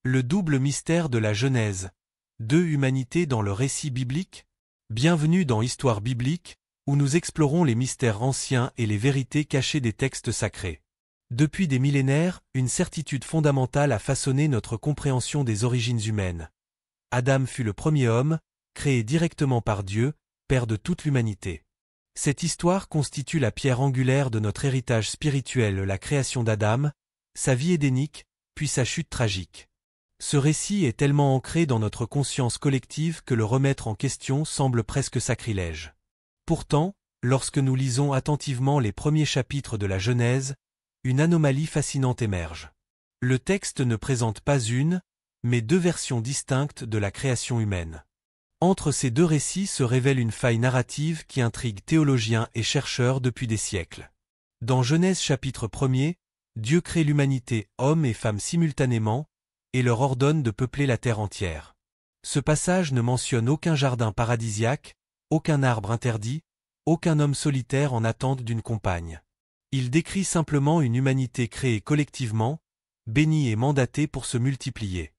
Le double mystère de la Genèse. Deux humanités dans le récit biblique. Bienvenue dans Histoire biblique, où nous explorons les mystères anciens et les vérités cachées des textes sacrés. Depuis des millénaires, une certitude fondamentale a façonné notre compréhension des origines humaines. Adam fut le premier homme, créé directement par Dieu, Père de toute l'humanité. Cette histoire constitue la pierre angulaire de notre héritage spirituel, la création d'Adam, sa vie édénique, puis sa chute tragique. Ce récit est tellement ancré dans notre conscience collective que le remettre en question semble presque sacrilège. Pourtant, lorsque nous lisons attentivement les premiers chapitres de la Genèse, une anomalie fascinante émerge. Le texte ne présente pas une, mais deux versions distinctes de la création humaine. Entre ces deux récits se révèle une faille narrative qui intrigue théologiens et chercheurs depuis des siècles. Dans Genèse chapitre 1er, Dieu crée l'humanité, hommes et femmes simultanément, et leur ordonne de peupler la terre entière. Ce passage ne mentionne aucun jardin paradisiaque, aucun arbre interdit, aucun homme solitaire en attente d'une compagne. Il décrit simplement une humanité créée collectivement, bénie et mandatée pour se multiplier.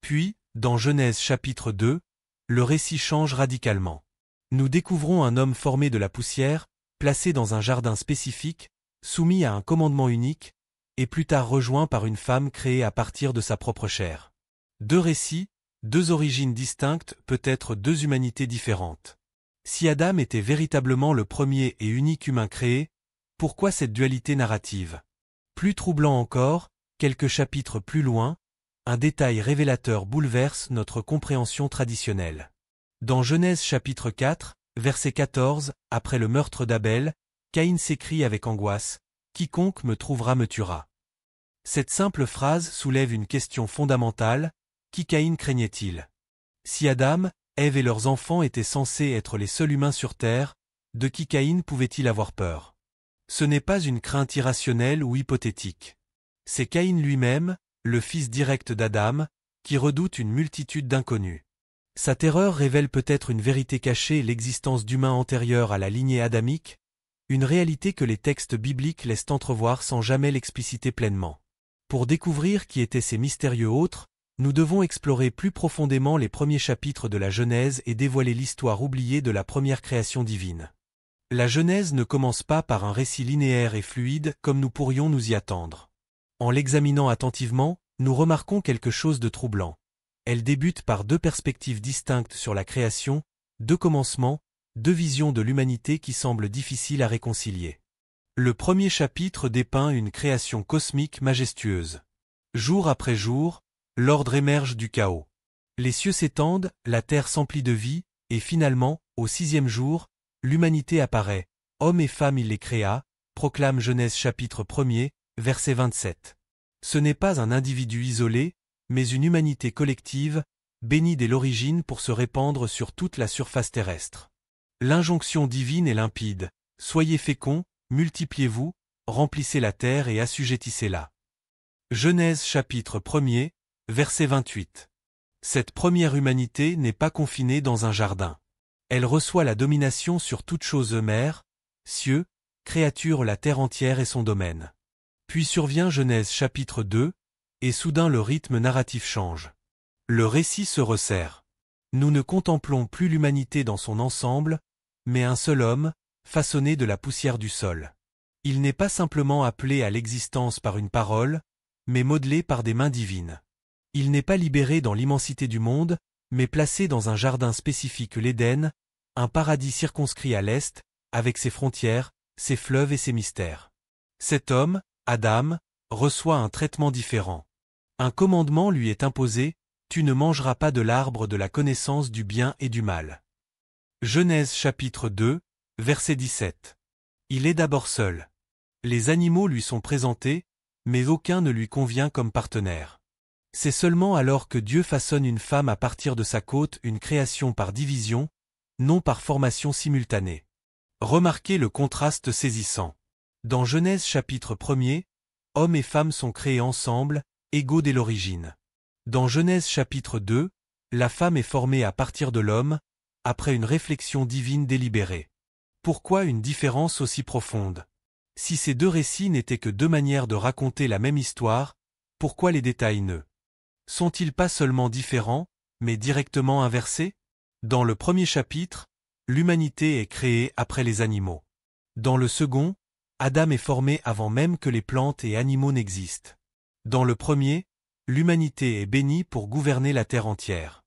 Puis, dans Genèse chapitre 2, le récit change radicalement. Nous découvrons un homme formé de la poussière, placé dans un jardin spécifique, soumis à un commandement unique, et plus tard rejoint par une femme créée à partir de sa propre chair. Deux récits, deux origines distinctes, peut-être deux humanités différentes. Si Adam était véritablement le premier et unique humain créé, pourquoi cette dualité narrative? Plus troublant encore, quelques chapitres plus loin, un détail révélateur bouleverse notre compréhension traditionnelle. Dans Genèse chapitre 4, verset 14, après le meurtre d'Abel, Caïn s'écrie avec angoisse, « Quiconque me trouvera me tuera ». Cette simple phrase soulève une question fondamentale, qui Caïn craignait-il? Si Adam, Ève et leurs enfants étaient censés être les seuls humains sur terre, de qui Caïn pouvait-il avoir peur? Ce n'est pas une crainte irrationnelle ou hypothétique. C'est Caïn lui-même, le fils direct d'Adam, qui redoute une multitude d'inconnus. Sa terreur révèle peut-être une vérité cachée, l'existence d'humains antérieurs à la lignée adamique, une réalité que les textes bibliques laissent entrevoir sans jamais l'expliciter pleinement. Pour découvrir qui étaient ces mystérieux autres, nous devons explorer plus profondément les premiers chapitres de la Genèse et dévoiler l'histoire oubliée de la première création divine. La Genèse ne commence pas par un récit linéaire et fluide comme nous pourrions nous y attendre. En l'examinant attentivement, nous remarquons quelque chose de troublant. Elle débute par deux perspectives distinctes sur la création, deux commencements, deux visions de l'humanité qui semblent difficiles à réconcilier. Le premier chapitre dépeint une création cosmique majestueuse. Jour après jour, l'ordre émerge du chaos. Les cieux s'étendent, la terre s'emplit de vie, et finalement, au sixième jour, l'humanité apparaît. Hommes et femmes il les créa, proclame Genèse chapitre 1er, verset 27. Ce n'est pas un individu isolé, mais une humanité collective, bénie dès l'origine pour se répandre sur toute la surface terrestre. L'injonction divine est limpide. Soyez féconds, multipliez-vous, remplissez la terre et assujettissez-la. Genèse chapitre 1er, verset 28. Cette première humanité n'est pas confinée dans un jardin. Elle reçoit la domination sur toute chose mère, cieux, créature, la terre entière et son domaine. Puis survient Genèse chapitre 2, et soudain le rythme narratif change. Le récit se resserre. Nous ne contemplons plus l'humanité dans son ensemble, mais un seul homme, façonné de la poussière du sol. Il n'est pas simplement appelé à l'existence par une parole, mais modelé par des mains divines. Il n'est pas libéré dans l'immensité du monde, mais placé dans un jardin spécifique, l'Éden, un paradis circonscrit à l'est, avec ses frontières, ses fleuves et ses mystères. Cet homme, Adam, reçoit un traitement différent. Un commandement lui est imposé, « Tu ne mangeras pas de l'arbre de la connaissance du bien et du mal ». Genèse chapitre 2, verset 17. Il est d'abord seul. Les animaux lui sont présentés, mais aucun ne lui convient comme partenaire. C'est seulement alors que Dieu façonne une femme à partir de sa côte, une création par division, non par formation simultanée. Remarquez le contraste saisissant. Dans Genèse chapitre 1er, hommes et femmes sont créés ensemble, égaux dès l'origine. Dans Genèse chapitre 2, la femme est formée à partir de l'homme, après une réflexion divine délibérée. Pourquoi une différence aussi profonde? Si ces deux récits n'étaient que deux manières de raconter la même histoire, pourquoi les détails ne Sont-ils pas seulement différents, mais directement inversés? Dans le premier chapitre, l'humanité est créée après les animaux. Dans le second, Adam est formé avant même que les plantes et animaux n'existent. Dans le premier, l'humanité est bénie pour gouverner la terre entière.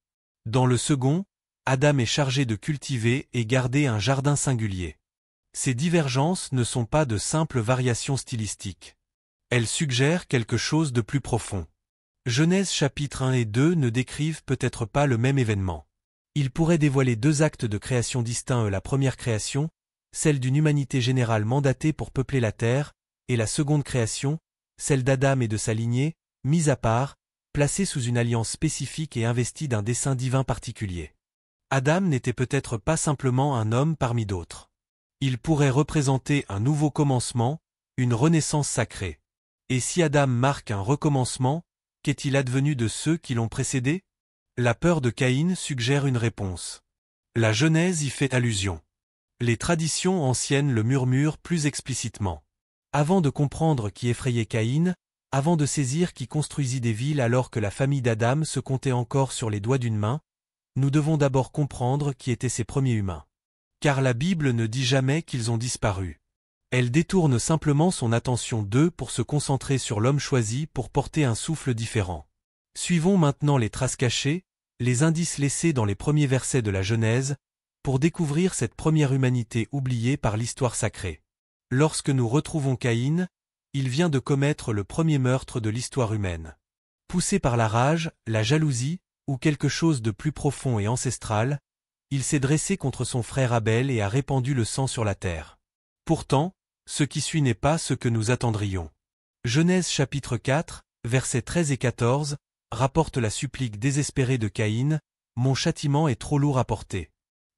Dans le second, Adam est chargé de cultiver et garder un jardin singulier. Ces divergences ne sont pas de simples variations stylistiques. Elles suggèrent quelque chose de plus profond. Genèse chapitres 1 et 2 ne décrivent peut-être pas le même événement. Ils pourraient dévoiler deux actes de création distincts, la première création, celle d'une humanité générale mandatée pour peupler la terre, et la seconde création, celle d'Adam et de sa lignée, mise à part, placée sous une alliance spécifique et investie d'un dessein divin particulier. Adam n'était peut-être pas simplement un homme parmi d'autres. Il pourrait représenter un nouveau commencement, une renaissance sacrée. Et si Adam marque un recommencement, qu'est-il advenu de ceux qui l'ont précédé? La peur de Caïn suggère une réponse. La Genèse y fait allusion. Les traditions anciennes le murmurent plus explicitement. Avant de comprendre qui effrayait Caïn, avant de saisir qui construisit des villes alors que la famille d'Adam se comptait encore sur les doigts d'une main, nous devons d'abord comprendre qui étaient ces premiers humains. Car la Bible ne dit jamais qu'ils ont disparu. Elle détourne simplement son attention d'eux pour se concentrer sur l'homme choisi pour porter un souffle différent. Suivons maintenant les traces cachées, les indices laissés dans les premiers versets de la Genèse, pour découvrir cette première humanité oubliée par l'histoire sacrée. Lorsque nous retrouvons Caïn, il vient de commettre le premier meurtre de l'histoire humaine. Poussé par la rage, la jalousie, ou quelque chose de plus profond et ancestral, il s'est dressé contre son frère Abel et a répandu le sang sur la terre. Pourtant, ce qui suit n'est pas ce que nous attendrions. Genèse chapitre 4, versets 13 et 14, rapporte la supplique désespérée de Caïn, « Mon châtiment est trop lourd à porter.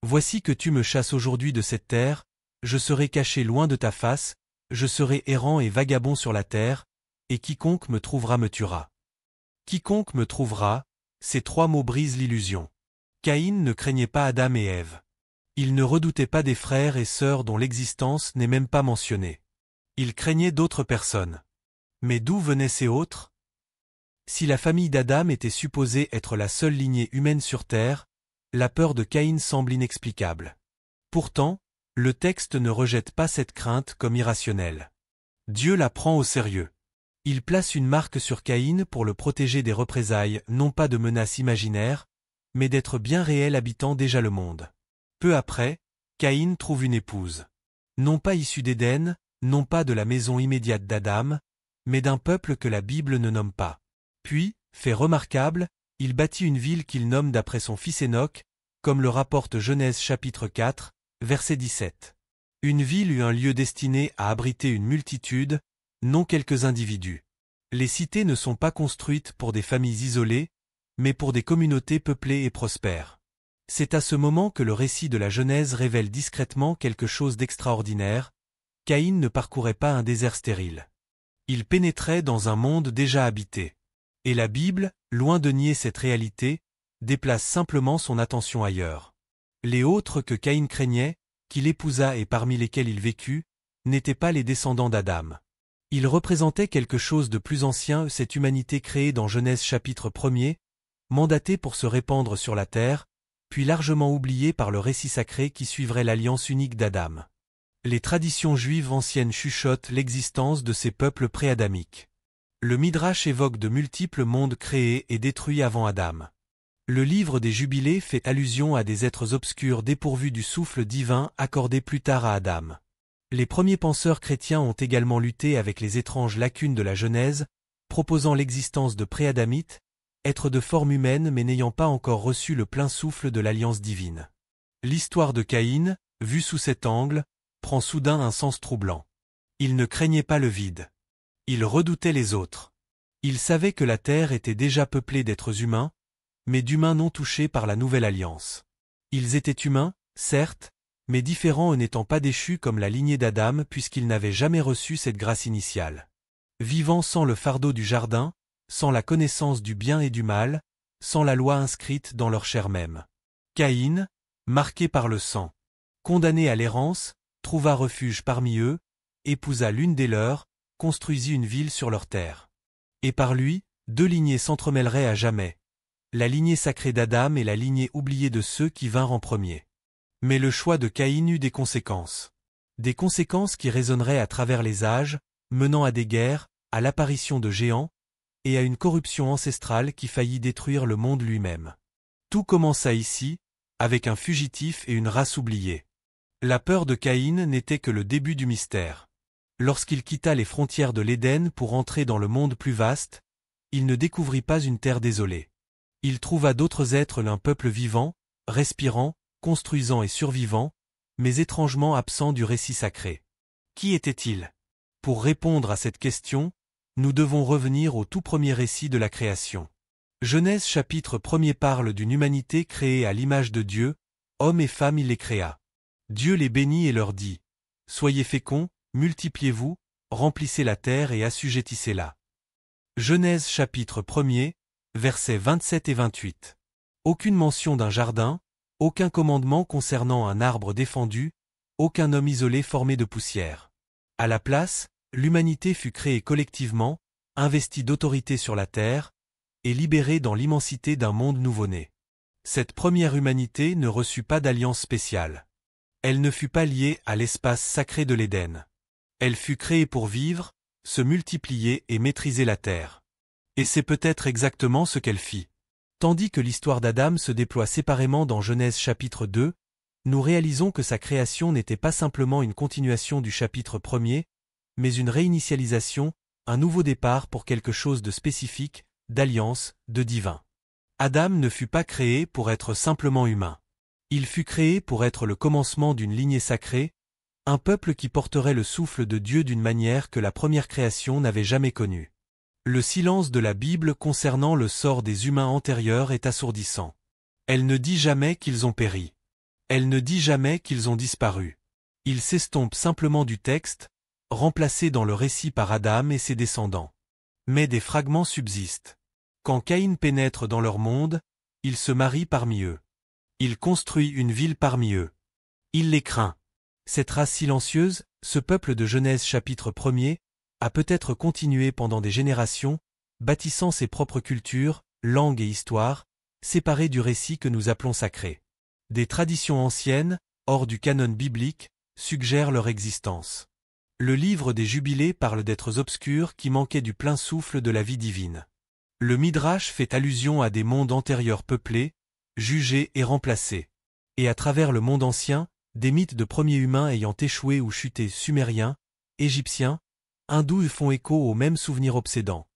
Voici que tu me chasses aujourd'hui de cette terre, je serai caché loin de ta face, je serai errant et vagabond sur la terre, et quiconque me trouvera me tuera. » Quiconque me trouvera, ces trois mots brisent l'illusion. Caïn ne craignait pas Adam et Ève. Il ne redoutait pas des frères et sœurs dont l'existence n'est même pas mentionnée. Il craignait d'autres personnes. Mais d'où venaient ces autres? Si la famille d'Adam était supposée être la seule lignée humaine sur terre, la peur de Caïn semble inexplicable. Pourtant, le texte ne rejette pas cette crainte comme irrationnelle. Dieu la prend au sérieux. Il place une marque sur Caïn pour le protéger des représailles, non pas de menaces imaginaires, mais d'êtres bien réels habitant déjà le monde. Peu après, Caïn trouve une épouse. Non pas issue d'Éden, non pas de la maison immédiate d'Adam, mais d'un peuple que la Bible ne nomme pas. Puis, fait remarquable, il bâtit une ville qu'il nomme d'après son fils Enoch, comme le rapporte Genèse chapitre 4, verset 17. Une ville eut un lieu destiné à abriter une multitude, non quelques individus. Les cités ne sont pas construites pour des familles isolées, mais pour des communautés peuplées et prospères. C'est à ce moment que le récit de la Genèse révèle discrètement quelque chose d'extraordinaire. Caïn ne parcourait pas un désert stérile. Il pénétrait dans un monde déjà habité. Et la Bible, loin de nier cette réalité, déplace simplement son attention ailleurs. Les autres que Caïn craignait, qu'il épousa et parmi lesquels il vécut, n'étaient pas les descendants d'Adam. Ils représentaient quelque chose de plus ancien, cette humanité créée dans Genèse chapitre 1er, mandatée pour se répandre sur la terre, puis largement oubliée par le récit sacré qui suivrait l'alliance unique d'Adam. Les traditions juives anciennes chuchotent l'existence de ces peuples pré-adamiques. Le Midrash évoque de multiples mondes créés et détruits avant Adam. Le livre des Jubilés fait allusion à des êtres obscurs dépourvus du souffle divin accordé plus tard à Adam. Les premiers penseurs chrétiens ont également lutté avec les étranges lacunes de la Genèse, proposant l'existence de pré-adamites, êtres de forme humaine mais n'ayant pas encore reçu le plein souffle de l'alliance divine. L'histoire de Caïn, vue sous cet angle, prend soudain un sens troublant. Il ne craignait pas le vide. Il redoutait les autres. Il savait que la terre était déjà peuplée d'êtres humains, mais d'humains non touchés par la nouvelle alliance. Ils étaient humains, certes, mais différents et n'étant pas déchus comme la lignée d'Adam puisqu'ils n'avaient jamais reçu cette grâce initiale. Vivant sans le fardeau du jardin, sans la connaissance du bien et du mal, sans la loi inscrite dans leur chair même. Caïn, marqué par le sang, condamné à l'errance, trouva refuge parmi eux, épousa l'une des leurs, construisit une ville sur leur terre. Et par lui, Deux lignées s'entremêleraient à jamais. La lignée sacrée d'Adam et la lignée oubliée de ceux qui vinrent en premier. Mais le choix de Caïn eut des conséquences. Des conséquences qui résonneraient à travers les âges, menant à des guerres, à l'apparition de géants, et à une corruption ancestrale qui faillit détruire le monde lui-même. Tout commença ici, avec un fugitif et une race oubliée. La peur de Caïn n'était que le début du mystère. Lorsqu'il quitta les frontières de l'Éden pour entrer dans le monde plus vaste, il ne découvrit pas une terre désolée. Il trouva d'autres êtres, un peuple vivant, respirant, construisant et survivant, mais étrangement absent du récit sacré. Qui était-il? Pour répondre à cette question, nous devons revenir au tout premier récit de la création. Genèse chapitre 1er parle d'une humanité créée à l'image de Dieu, hommes et femmes il les créa. Dieu les bénit et leur dit, « Soyez féconds, multipliez-vous, remplissez la terre et assujettissez-la. » Genèse chapitre 1er, versets 27 et 28. Aucune mention d'un jardin, aucun commandement concernant un arbre défendu, aucun homme isolé formé de poussière. À la place, l'humanité fut créée collectivement, investie d'autorité sur la terre, et libérée dans l'immensité d'un monde nouveau-né. Cette première humanité ne reçut pas d'alliance spéciale. Elle ne fut pas liée à l'espace sacré de l'Éden. Elle fut créée pour vivre, se multiplier et maîtriser la terre. Et c'est peut-être exactement ce qu'elle fit. Tandis que l'histoire d'Adam se déploie séparément dans Genèse chapitre 2, nous réalisons que sa création n'était pas simplement une continuation du chapitre 1er, mais une réinitialisation, un nouveau départ pour quelque chose de spécifique, d'alliance, de divin. Adam ne fut pas créé pour être simplement humain. Il fut créé pour être le commencement d'une lignée sacrée, un peuple qui porterait le souffle de Dieu d'une manière que la première création n'avait jamais connue. Le silence de la Bible concernant le sort des humains antérieurs est assourdissant. Elle ne dit jamais qu'ils ont péri. Elle ne dit jamais qu'ils ont disparu. Il s'estompe simplement du texte, remplacé dans le récit par Adam et ses descendants. Mais des fragments subsistent. Quand Caïn pénètre dans leur monde, il se marie parmi eux. Il construit une ville parmi eux. Il les craint. Cette race silencieuse, ce peuple de Genèse chapitre 1er, a peut-être continué pendant des générations, bâtissant ses propres cultures, langues et histoires, séparées du récit que nous appelons sacré. Des traditions anciennes, hors du canon biblique, suggèrent leur existence. Le livre des Jubilés parle d'êtres obscurs qui manquaient du plein souffle de la vie divine. Le Midrash fait allusion à des mondes antérieurs peuplés, jugés et remplacés. Et à travers le monde ancien, des mythes de premiers humains ayant échoué ou chuté sumériens, égyptiens, hindous font écho aux mêmes souvenirs obsédants.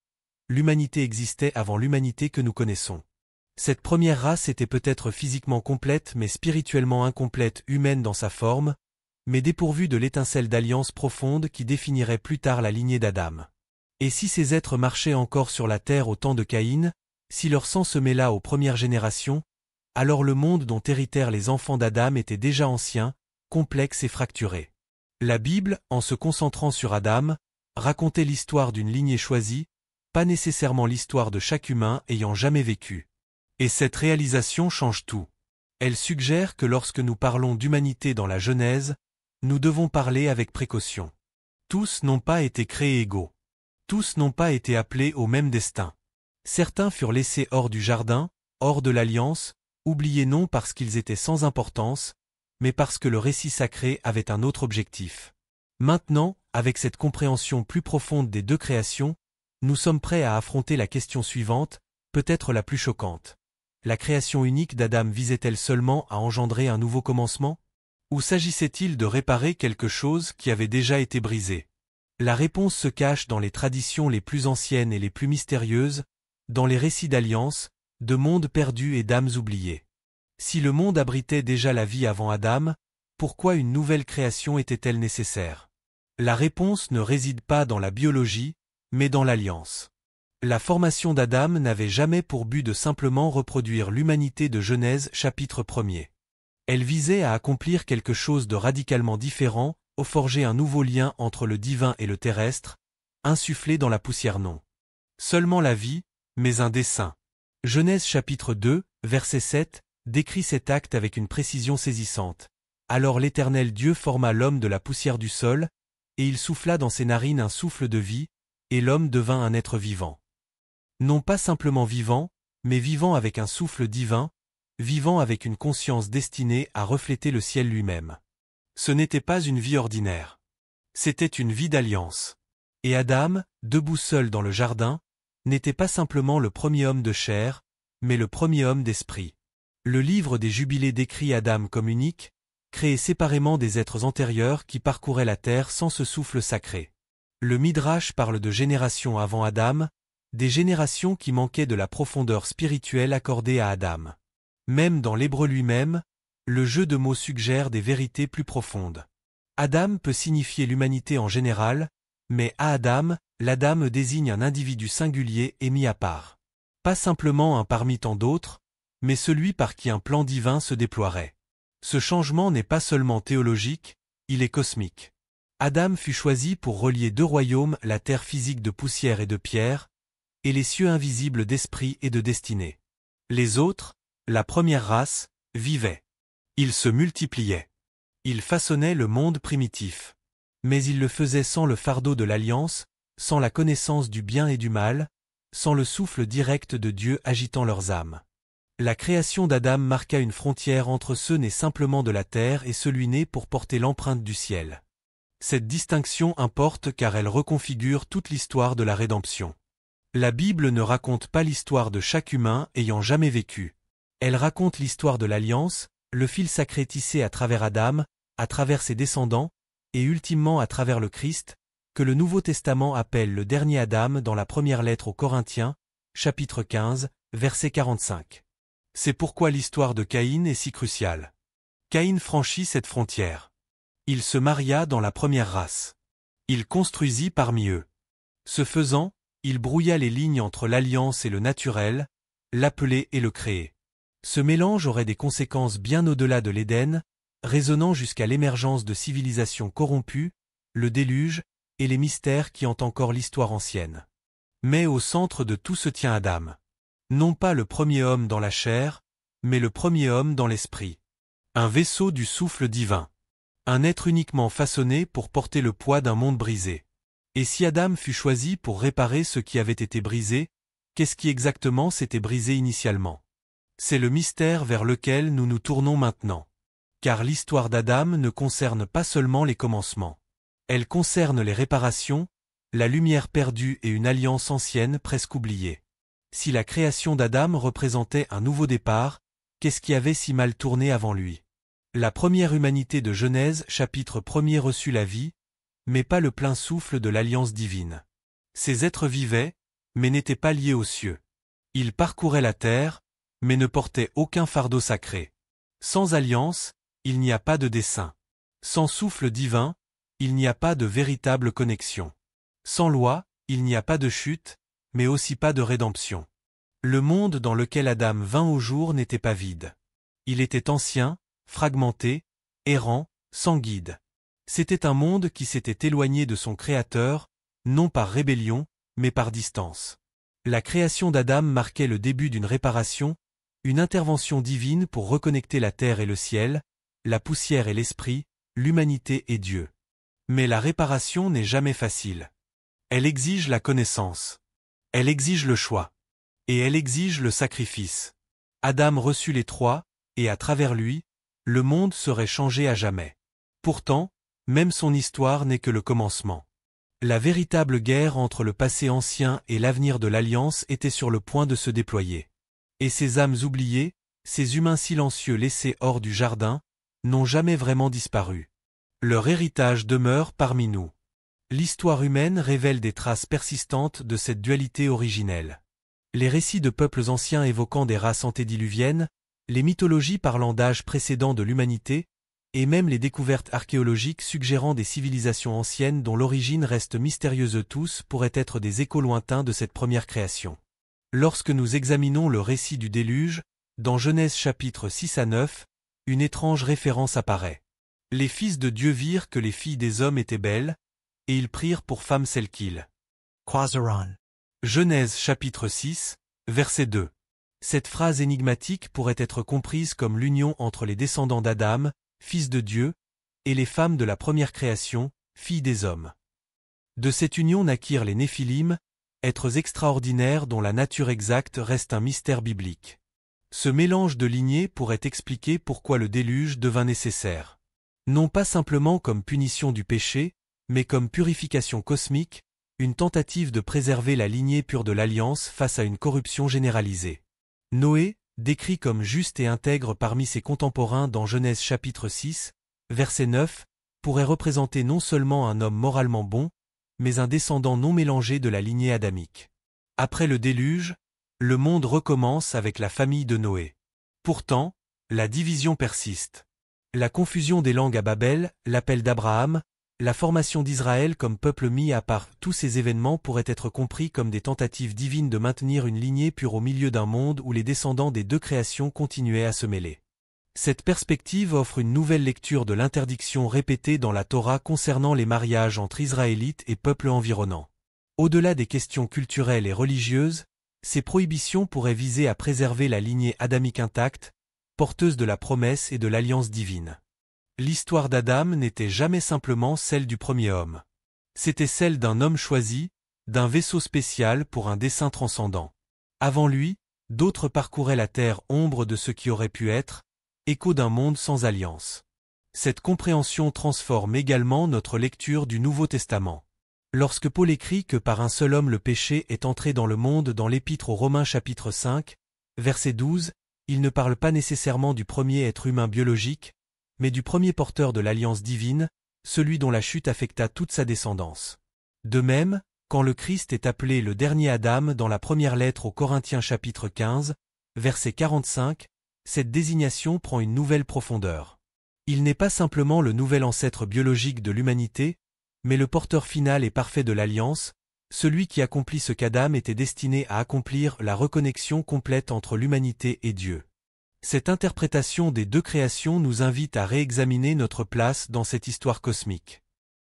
L'humanité existait avant l'humanité que nous connaissons. Cette première race était peut-être physiquement complète mais spirituellement incomplète, humaine dans sa forme, mais dépourvue de l'étincelle d'alliance profonde qui définirait plus tard la lignée d'Adam. Et si ces êtres marchaient encore sur la terre au temps de Caïn, si leur sang se mêla aux premières générations, alors le monde dont héritèrent les enfants d'Adam était déjà ancien, complexe et fracturé. La Bible, en se concentrant sur Adam, racontait l'histoire d'une lignée choisie, pas nécessairement l'histoire de chaque humain ayant jamais vécu. Et cette réalisation change tout. Elle suggère que lorsque nous parlons d'humanité dans la Genèse, nous devons parler avec précaution. Tous n'ont pas été créés égaux. Tous n'ont pas été appelés au même destin. Certains furent laissés hors du jardin, hors de l'alliance, oubliés non parce qu'ils étaient sans importance, mais parce que le récit sacré avait un autre objectif. Maintenant, avec cette compréhension plus profonde des deux créations, nous sommes prêts à affronter la question suivante, peut-être la plus choquante. La création unique d'Adam visait-elle seulement à engendrer un nouveau commencement? Ou s'agissait-il de réparer quelque chose qui avait déjà été brisé? La réponse se cache dans les traditions les plus anciennes et les plus mystérieuses, dans les récits d'alliance, de mondes perdus et d'âmes oubliées. Si le monde abritait déjà la vie avant Adam, pourquoi une nouvelle création était-elle nécessaire? La réponse ne réside pas dans la biologie, mais dans l'alliance. La formation d'Adam n'avait jamais pour but de simplement reproduire l'humanité de Genèse chapitre 1er. Elle visait à accomplir quelque chose de radicalement différent, au forger un nouveau lien entre le divin et le terrestre, insufflé dans la poussière non seulement la vie, mais un dessein. Genèse chapitre 2, verset 7, décrit cet acte avec une précision saisissante. Alors l'Éternel Dieu forma l'homme de la poussière du sol, et il souffla dans ses narines un souffle de vie, et l'homme devint un être vivant. Non pas simplement vivant, mais vivant avec un souffle divin, vivant avec une conscience destinée à refléter le ciel lui-même. Ce n'était pas une vie ordinaire. C'était une vie d'alliance. Et Adam, debout seul dans le jardin, n'était pas simplement le premier homme de chair, mais le premier homme d'esprit. Le livre des Jubilés décrit Adam comme unique, créé séparément des êtres antérieurs qui parcouraient la terre sans ce souffle sacré. Le Midrash parle de générations avant Adam, des générations qui manquaient de la profondeur spirituelle accordée à Adam. Même dans l'hébreu lui-même, le jeu de mots suggère des vérités plus profondes. Adam peut signifier l'humanité en général, mais à Adam, l'Adam désigne un individu singulier et mis à part. Pas simplement un parmi tant d'autres, mais celui par qui un plan divin se déploierait. Ce changement n'est pas seulement théologique, il est cosmique. Adam fut choisi pour relier deux royaumes, la terre physique de poussière et de pierre, et les cieux invisibles d'esprit et de destinée. Les autres, la première race, vivaient. Ils se multipliaient. Ils façonnaient le monde primitif. Mais ils le faisaient sans le fardeau de l'alliance, sans la connaissance du bien et du mal, sans le souffle direct de Dieu agitant leurs âmes. La création d'Adam marqua une frontière entre ceux nés simplement de la terre et celui né pour porter l'empreinte du ciel. Cette distinction importe car elle reconfigure toute l'histoire de la rédemption. La Bible ne raconte pas l'histoire de chaque humain ayant jamais vécu. Elle raconte l'histoire de l'alliance, le fil sacré tissé à travers Adam, à travers ses descendants, et ultimement à travers le Christ, que le Nouveau Testament appelle le dernier Adam dans la première lettre aux Corinthiens, chapitre 15, verset 45. C'est pourquoi l'histoire de Caïn est si cruciale. Caïn franchit cette frontière. Il se maria dans la première race. Il construisit parmi eux. Ce faisant, il brouilla les lignes entre l'alliance et le naturel, l'appelé et le créé. Ce mélange aurait des conséquences bien au-delà de l'Éden, résonnant jusqu'à l'émergence de civilisations corrompues, le déluge, et les mystères qui hantent encore l'histoire ancienne. Mais au centre de tout se tient Adam. Non pas le premier homme dans la chair, mais le premier homme dans l'esprit. Un vaisseau du souffle divin. Un être uniquement façonné pour porter le poids d'un monde brisé. Et si Adam fut choisi pour réparer ce qui avait été brisé, qu'est-ce qui exactement s'était brisé initialement? C'est le mystère vers lequel nous nous tournons maintenant. Car l'histoire d'Adam ne concerne pas seulement les commencements. Elle concerne les réparations, la lumière perdue et une alliance ancienne presque oubliée. Si la création d'Adam représentait un nouveau départ, qu'est-ce qui avait si mal tourné avant lui? La première humanité de Genèse chapitre 1er reçut la vie, mais pas le plein souffle de l'alliance divine. Ces êtres vivaient, mais n'étaient pas liés aux cieux. Ils parcouraient la terre, mais ne portaient aucun fardeau sacré. Sans alliance, il n'y a pas de dessein. Sans souffle divin, il n'y a pas de véritable connexion. Sans loi, il n'y a pas de chute, mais aussi pas de rédemption. Le monde dans lequel Adam vint au jour n'était pas vide. Il était ancien, fragmenté, errant, sans guide. C'était un monde qui s'était éloigné de son Créateur, non par rébellion, mais par distance. La création d'Adam marquait le début d'une réparation, une intervention divine pour reconnecter la terre et le ciel, la poussière et l'esprit, l'humanité et Dieu. Mais la réparation n'est jamais facile. Elle exige la connaissance. Elle exige le choix. Et elle exige le sacrifice. Adam reçut les trois, et à travers lui, le monde serait changé à jamais. Pourtant, même son histoire n'est que le commencement. La véritable guerre entre le passé ancien et l'avenir de l'Alliance était sur le point de se déployer. Et ces âmes oubliées, ces humains silencieux laissés hors du jardin, n'ont jamais vraiment disparu. Leur héritage demeure parmi nous. L'histoire humaine révèle des traces persistantes de cette dualité originelle. Les récits de peuples anciens évoquant des races antédiluviennes, les mythologies parlant d'âges précédents de l'humanité, et même les découvertes archéologiques suggérant des civilisations anciennes dont l'origine reste mystérieuse tous pourraient être des échos lointains de cette première création. Lorsque nous examinons le récit du déluge, dans Genèse chapitres 6 à 9, une étrange référence apparaît. Les fils de Dieu virent que les filles des hommes étaient belles, et ils prirent pour femmes celles qu'ils croiseront. Genèse chapitre 6, verset 2. Cette phrase énigmatique pourrait être comprise comme l'union entre les descendants d'Adam, fils de Dieu, et les femmes de la première création, filles des hommes. De cette union naquirent les Néphilim, êtres extraordinaires dont la nature exacte reste un mystère biblique. Ce mélange de lignées pourrait expliquer pourquoi le déluge devint nécessaire. Non pas simplement comme punition du péché, mais comme purification cosmique, une tentative de préserver la lignée pure de l'Alliance face à une corruption généralisée. Noé, décrit comme juste et intègre parmi ses contemporains dans Genèse chapitre 6, verset 9, pourrait représenter non seulement un homme moralement bon, mais un descendant non mélangé de la lignée adamique. Après le déluge, le monde recommence avec la famille de Noé. Pourtant, la division persiste. La confusion des langues à Babel, l'appel d'Abraham, la formation d'Israël comme peuple mis à part, tous ces événements pourraient être compris comme des tentatives divines de maintenir une lignée pure au milieu d'un monde où les descendants des deux créations continuaient à se mêler. Cette perspective offre une nouvelle lecture de l'interdiction répétée dans la Torah concernant les mariages entre Israélites et peuples environnants. Au-delà des questions culturelles et religieuses, ces prohibitions pourraient viser à préserver la lignée adamique intacte, porteuse de la promesse et de l'alliance divine. L'histoire d'Adam n'était jamais simplement celle du premier homme. C'était celle d'un homme choisi, d'un vaisseau spécial pour un dessein transcendant. Avant lui, d'autres parcouraient la terre ombre de ce qui aurait pu être, écho d'un monde sans alliance. Cette compréhension transforme également notre lecture du Nouveau Testament. Lorsque Paul écrit que par un seul homme le péché est entré dans le monde dans l'Épître aux Romains chapitre 5, verset 12, il ne parle pas nécessairement du premier être humain biologique, mais du premier porteur de l'alliance divine, celui dont la chute affecta toute sa descendance. De même, quand le Christ est appelé le dernier Adam dans la première lettre aux Corinthiens chapitre 15, verset 45, cette désignation prend une nouvelle profondeur. Il n'est pas simplement le nouvel ancêtre biologique de l'humanité, mais le porteur final et parfait de l'alliance, celui qui accomplit ce qu'Adam était destiné à accomplir, la reconnexion complète entre l'humanité et Dieu. Cette interprétation des deux créations nous invite à réexaminer notre place dans cette histoire cosmique.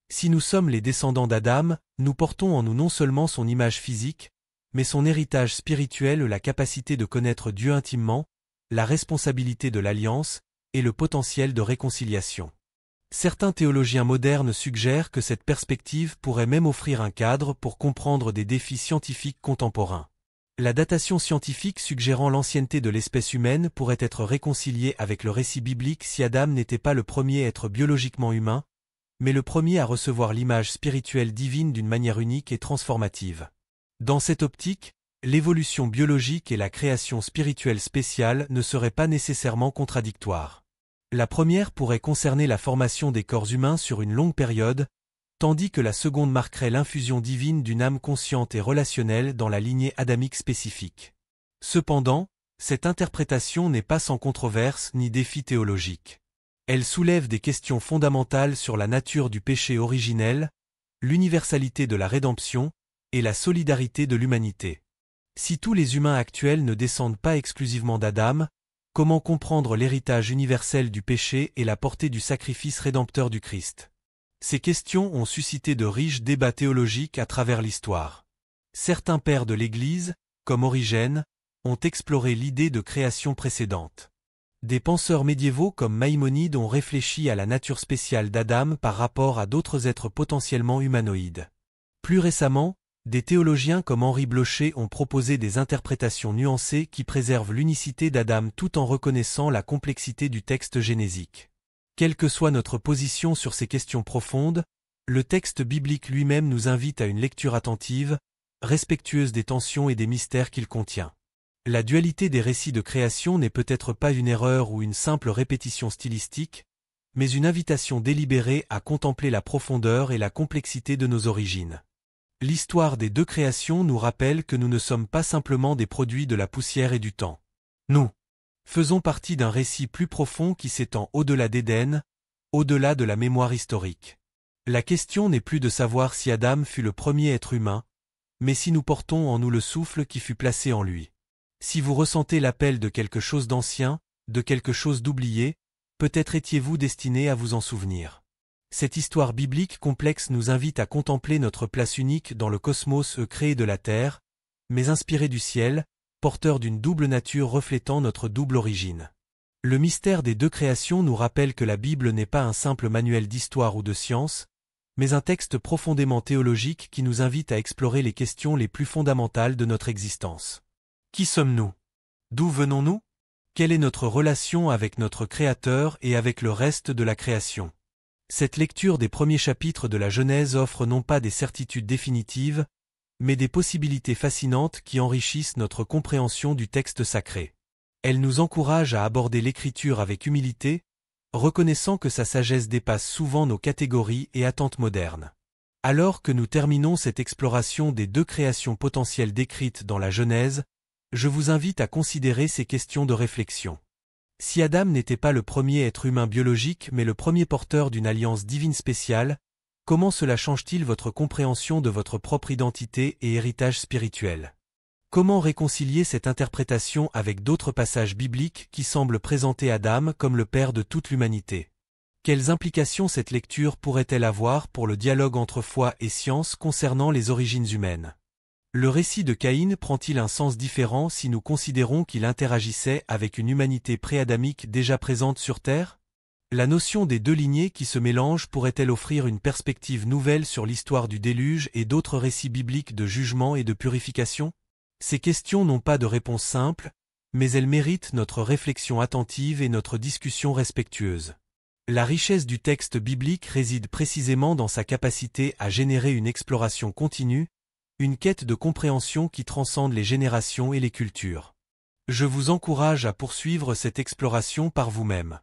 Si nous sommes les descendants d'Adam, nous portons en nous non seulement son image physique, mais son héritage spirituel, la capacité de connaître Dieu intimement, la responsabilité de l'alliance et le potentiel de réconciliation. Certains théologiens modernes suggèrent que cette perspective pourrait même offrir un cadre pour comprendre des défis scientifiques contemporains. La datation scientifique suggérant l'ancienneté de l'espèce humaine pourrait être réconciliée avec le récit biblique si Adam n'était pas le premier être biologiquement humain, mais le premier à recevoir l'image spirituelle divine d'une manière unique et transformative. Dans cette optique, l'évolution biologique et la création spirituelle spéciale ne seraient pas nécessairement contradictoires. La première pourrait concerner la formation des corps humains sur une longue période, tandis que la seconde marquerait l'infusion divine d'une âme consciente et relationnelle dans la lignée adamique spécifique. Cependant, cette interprétation n'est pas sans controverse ni défi théologique. Elle soulève des questions fondamentales sur la nature du péché originel, l'universalité de la rédemption et la solidarité de l'humanité. Si tous les humains actuels ne descendent pas exclusivement d'Adam, comment comprendre l'héritage universel du péché et la portée du sacrifice rédempteur du Christ? Ces questions ont suscité de riches débats théologiques à travers l'histoire. Certains pères de l'Église, comme Origène, ont exploré l'idée de création précédente. Des penseurs médiévaux comme Maïmonide ont réfléchi à la nature spéciale d'Adam par rapport à d'autres êtres potentiellement humanoïdes. Plus récemment, des théologiens comme Henri Blocher ont proposé des interprétations nuancées qui préservent l'unicité d'Adam tout en reconnaissant la complexité du texte génésique. Quelle que soit notre position sur ces questions profondes, le texte biblique lui-même nous invite à une lecture attentive, respectueuse des tensions et des mystères qu'il contient. La dualité des récits de création n'est peut-être pas une erreur ou une simple répétition stylistique, mais une invitation délibérée à contempler la profondeur et la complexité de nos origines. L'histoire des deux créations nous rappelle que nous ne sommes pas simplement des produits de la poussière et du temps. Nous faisons partie d'un récit plus profond qui s'étend au-delà d'Éden, au-delà de la mémoire historique. La question n'est plus de savoir si Adam fut le premier être humain, mais si nous portons en nous le souffle qui fut placé en lui. Si vous ressentez l'appel de quelque chose d'ancien, de quelque chose d'oublié, peut-être étiez-vous destiné à vous en souvenir. Cette histoire biblique complexe nous invite à contempler notre place unique dans le cosmos créé de la terre, mais inspiré du ciel, porteur d'une double nature reflétant notre double origine. Le mystère des deux créations nous rappelle que la Bible n'est pas un simple manuel d'histoire ou de science, mais un texte profondément théologique qui nous invite à explorer les questions les plus fondamentales de notre existence. Qui sommes-nous? D'où venons-nous? Quelle est notre relation avec notre Créateur et avec le reste de la création? Cette lecture des premiers chapitres de la Genèse offre non pas des certitudes définitives, mais des possibilités fascinantes qui enrichissent notre compréhension du texte sacré. Elle nous encourage à aborder l'Écriture avec humilité, reconnaissant que sa sagesse dépasse souvent nos catégories et attentes modernes. Alors que nous terminons cette exploration des deux créations potentielles décrites dans la Genèse, je vous invite à considérer ces questions de réflexion. Si Adam n'était pas le premier être humain biologique mais le premier porteur d'une alliance divine spéciale, comment cela change-t-il votre compréhension de votre propre identité et héritage spirituel? Comment réconcilier cette interprétation avec d'autres passages bibliques qui semblent présenter Adam comme le père de toute l'humanité? Quelles implications cette lecture pourrait-elle avoir pour le dialogue entre foi et science concernant les origines humaines? Le récit de Caïn prend-il un sens différent si nous considérons qu'il interagissait avec une humanité pré-adamique déjà présente sur Terre? La notion des deux lignées qui se mélangent pourrait-elle offrir une perspective nouvelle sur l'histoire du déluge et d'autres récits bibliques de jugement et de purification? Ces questions n'ont pas de réponse simple, mais elles méritent notre réflexion attentive et notre discussion respectueuse. La richesse du texte biblique réside précisément dans sa capacité à générer une exploration continue, une quête de compréhension qui transcende les générations et les cultures. Je vous encourage à poursuivre cette exploration par vous-même.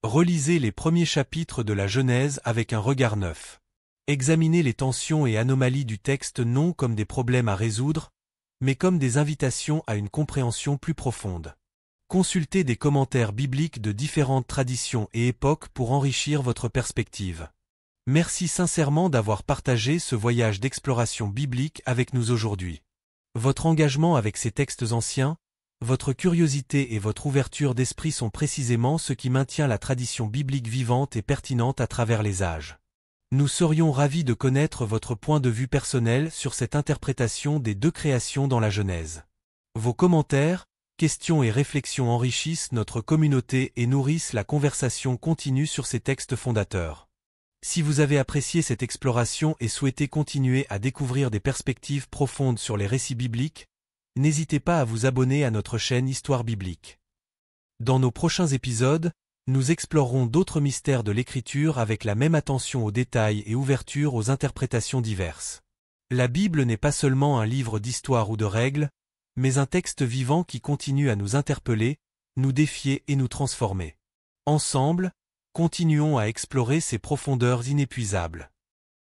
Relisez les premiers chapitres de la Genèse avec un regard neuf. Examinez les tensions et anomalies du texte non comme des problèmes à résoudre, mais comme des invitations à une compréhension plus profonde. Consultez des commentaires bibliques de différentes traditions et époques pour enrichir votre perspective. Merci sincèrement d'avoir partagé ce voyage d'exploration biblique avec nous aujourd'hui. Votre engagement avec ces textes anciens, votre curiosité et votre ouverture d'esprit sont précisément ce qui maintient la tradition biblique vivante et pertinente à travers les âges. Nous serions ravis de connaître votre point de vue personnel sur cette interprétation des deux créations dans la Genèse. Vos commentaires, questions et réflexions enrichissent notre communauté et nourrissent la conversation continue sur ces textes fondateurs. Si vous avez apprécié cette exploration et souhaitez continuer à découvrir des perspectives profondes sur les récits bibliques, n'hésitez pas à vous abonner à notre chaîne Histoire biblique. Dans nos prochains épisodes, nous explorerons d'autres mystères de l'Écriture avec la même attention aux détails et ouverture aux interprétations diverses. La Bible n'est pas seulement un livre d'histoire ou de règles, mais un texte vivant qui continue à nous interpeller, nous défier et nous transformer. Ensemble, continuons à explorer ces profondeurs inépuisables.